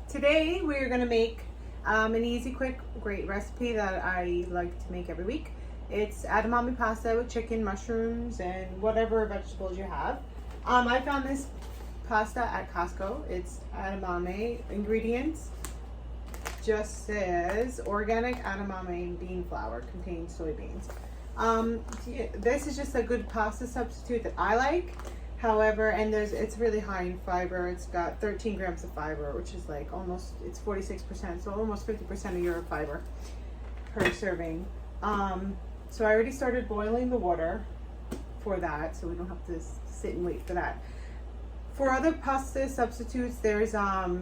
Today we're going to make an easy, quick, great recipe that I like to make every week. It's edamame pasta with chicken, mushrooms, and whatever vegetables you have. I found this pasta at Costco. It's edamame. Ingredients just says organic edamame bean flour, contains soybeans. This is just a good pasta substitute that I like. However, and it's really high in fiber. It's got 13 grams of fiber, which is like almost, it's 46%, so almost 50% of your fiber per serving. So I already started boiling the water for that, so we don't have to sit and wait for that. For other pasta substitutes, there's a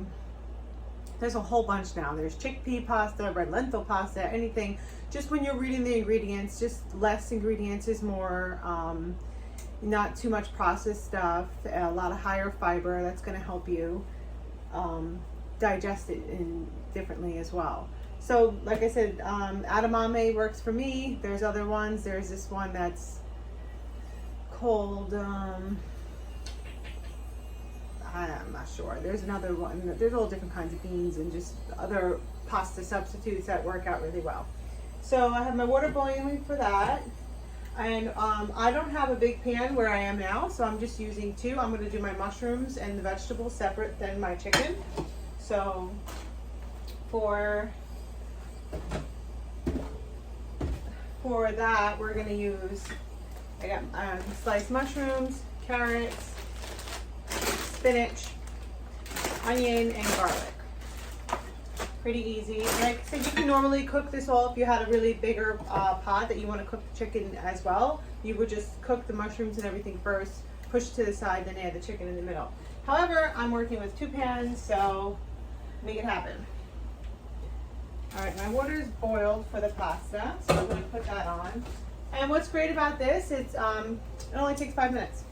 whole bunch now. There's chickpea pasta, red lentil pasta, anything. Just when you're reading the ingredients, just less ingredients is more. Not too much processed stuff, a lot of higher fiber. That's going to help you digest it differently as well. So like I said, edamame works for me. There's other ones. There's this one that's called, I'm not sure. There's another one. There's all different kinds of beans and just other pasta substitutes that work out really well. So I have my water boiling for that. And I don't have a big pan where I am now, so I'm just using two. I'm going to do my mushrooms and the vegetables separate than my chicken. So for that, we're going to use, I got sliced mushrooms, carrots, spinach, onion, and garlic. Pretty easy. Like I said, you can normally cook this all if you had a really bigger pot that you want to cook the chicken as well. You would just cook the mushrooms and everything first, push to the side, then add the chicken in the middle. However, I'm working with two pans, so make it happen. All right, my water is boiled for the pasta, so I'm going to put that on. And what's great about this, it only takes 5 minutes.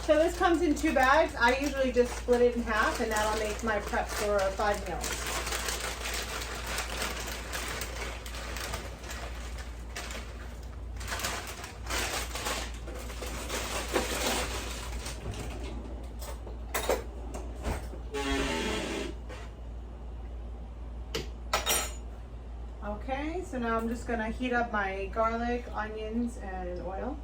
So this comes in 2 bags. I usually just split it in half, and that'll make my prep for 5 meals. Okay, so now I'm just gonna heat up my garlic, onions, and oil.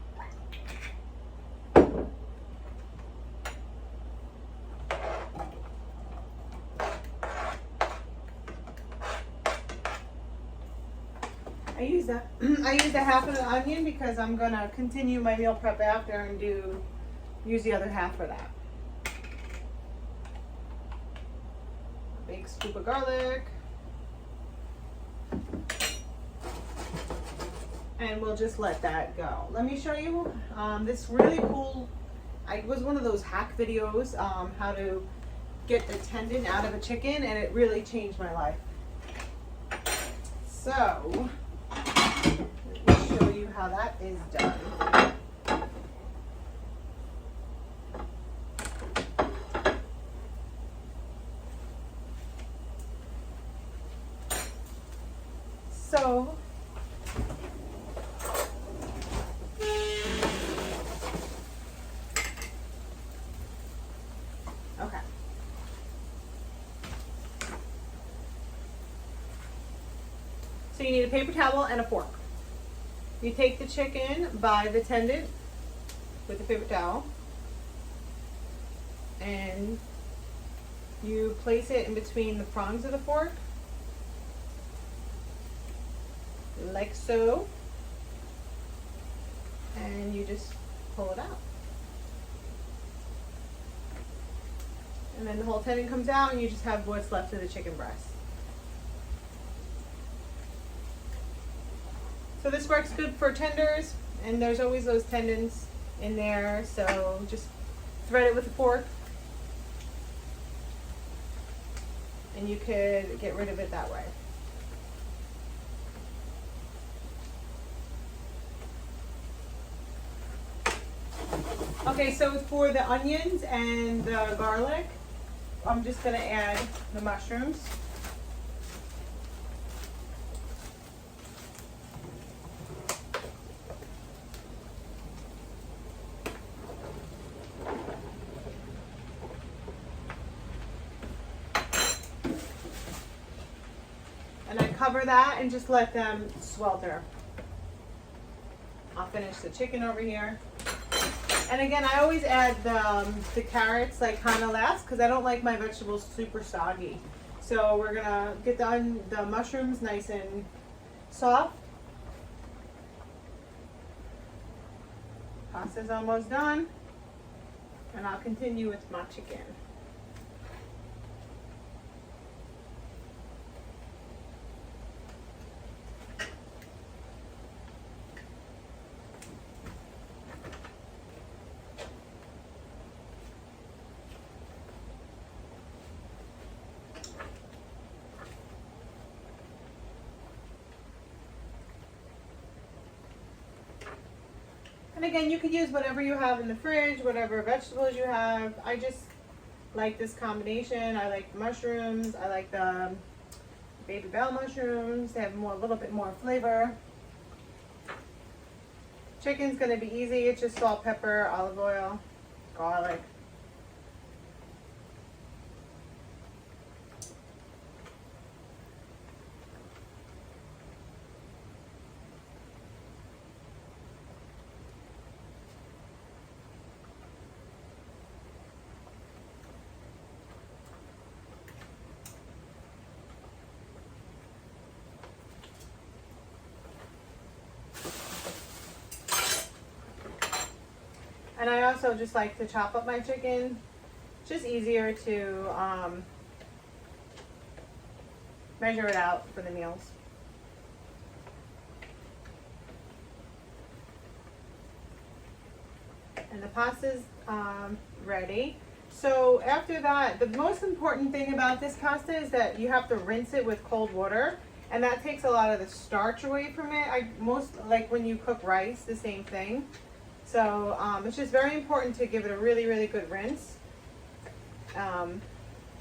I use a half of the onion because I'm gonna continue my meal prep after and use the other half for that. A big scoop of garlic. And we'll just let that go. Let me show you this really cool, it was one of those hack videos, how to get the tendon out of a chicken, and it really changed my life. So, let me show you how that is done. So, okay. So you need a paper towel and a fork. You take the chicken by the tendon with the paper towel, and you place it in between the prongs of the fork, like so, and you just pull it out. And then the whole tendon comes out, and you just have what's left of the chicken breast. So this works good for tenders, and there's always those tendons in there, so just thread it with a fork, and you could get rid of it that way. Okay, so for the onions and the garlic, I'm just gonna add the mushrooms. And I cover that and just let them swelter. I'll finish the chicken over here. And again, I always add the carrots like kind of last because I don't like my vegetables super soggy. So we're gonna get the mushrooms nice and soft. Pasta's almost done. And I'll continue with my chicken. And again, you could use whatever you have in the fridge, whatever vegetables you have. I just like this combination. I like the mushrooms. I like the baby bell mushrooms. They have a little bit more flavor. Chicken's gonna be easy. It's just salt, pepper, olive oil, garlic. And I also just like to chop up my chicken. It's just easier to measure it out for the meals. And the pasta's ready. So after that, the most important thing about this pasta is that you have to rinse it with cold water. And that takes a lot of the starch away from it. Most like when you cook rice, the same thing. So it's just very important to give it a really, really good rinse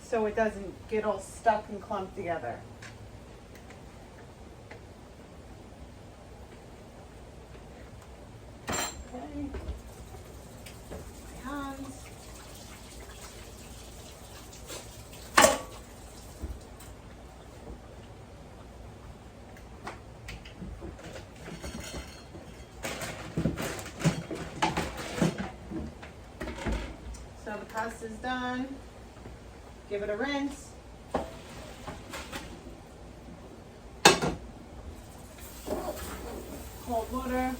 so it doesn't get all stuck and clumped together. Okay. My hands. So the pasta's done. Give it a rinse. Cold water.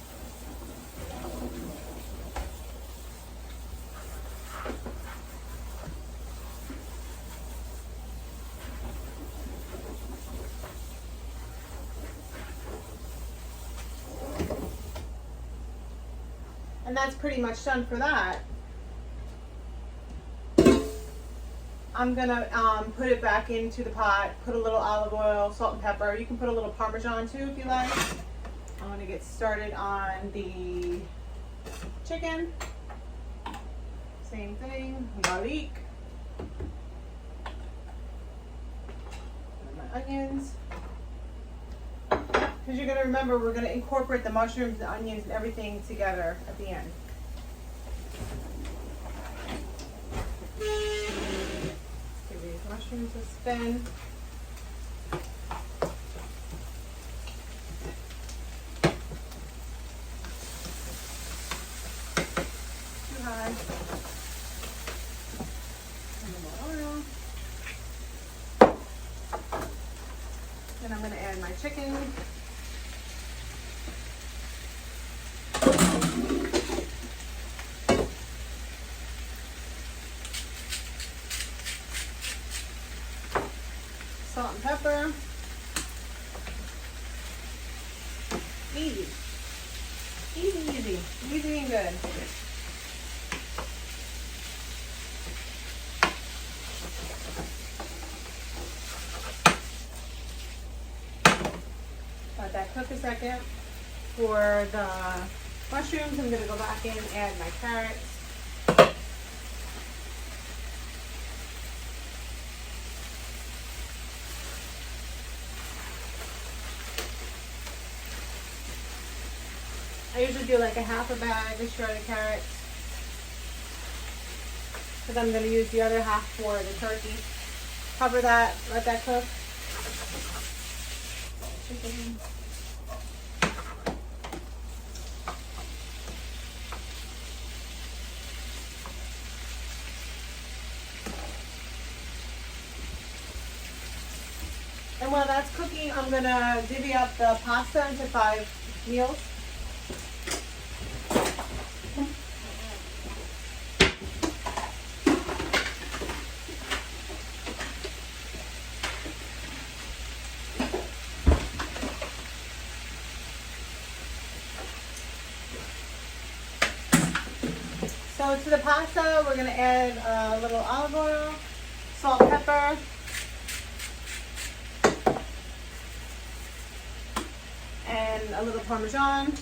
And that's pretty much done for that. I'm gonna put it back into the pot, put a little olive oil, salt and pepper. You can put a little Parmesan too if you like. I'm gonna get started on the chicken. Same thing, garlic. And my onions. Because you're gonna remember we're gonna incorporate the mushrooms, the onions, and everything together at the end. Mushrooms a spin. Too high. And more oil. Then I'm going to add my chicken. Salt and pepper. Easy. Easy, easy. Easy and good. Let that cook a second. For the mushrooms, I'm going to go back in and add my carrots. usually do like a half a bag of shredded carrots, because I'm going to use the other half for the turkey. Cover that, let that cook. Chicken. And while that's cooking, I'm going to divvy up the pasta into 5 meals. So to the pasta, we're going to add a little olive oil, salt, pepper, and a little Parmesan.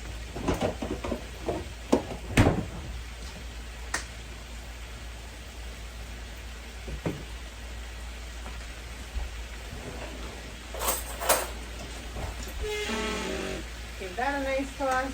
Give that a nice toss.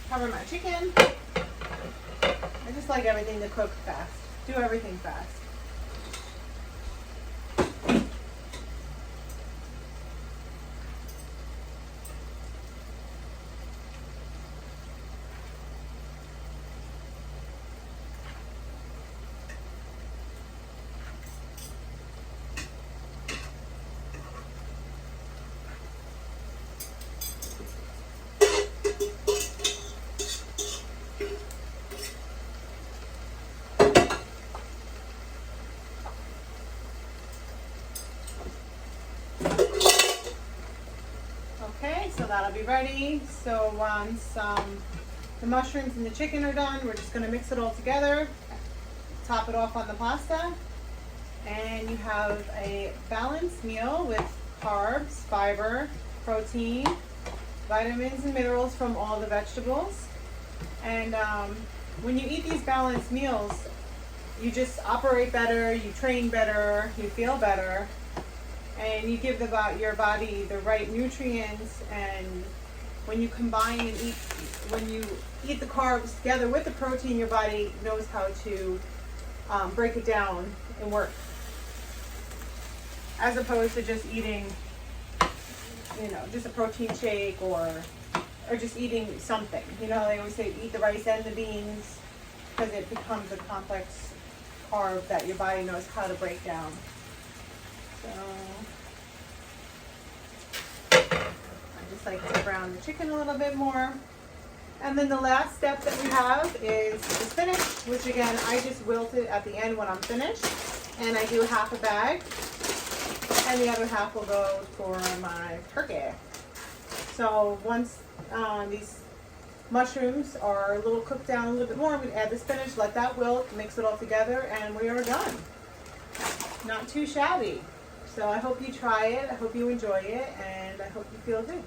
Cover my chicken. I just like everything to cook fast. Do everything fast. Okay, so that'll be ready. So once the mushrooms and the chicken are done, we're just going to mix it all together, top it off on the pasta, and you have a balanced meal with carbs, fiber, protein, vitamins and minerals from all the vegetables. And when you eat these balanced meals, you just operate better, you train better, you feel better. And you give your body the right nutrients, and when you combine and when you eat the carbs together with the protein, your body knows how to break it down and work. As opposed to just eating, just a protein shake or just eating something. They always say eat the rice and the beans, because it becomes a complex carb that your body knows how to break down. So I just like to brown the chicken a little bit more. And then the last step that we have is the spinach, which again, I just wilt it at the end when I'm finished. And I do half a bag, and the other half will go for my turkey. So once these mushrooms are a little cooked down a little bit more, we add the spinach, let that wilt, mix it all together, and we are done. Not too shabby. So I hope you try it, I hope you enjoy it, and I hope you feel good.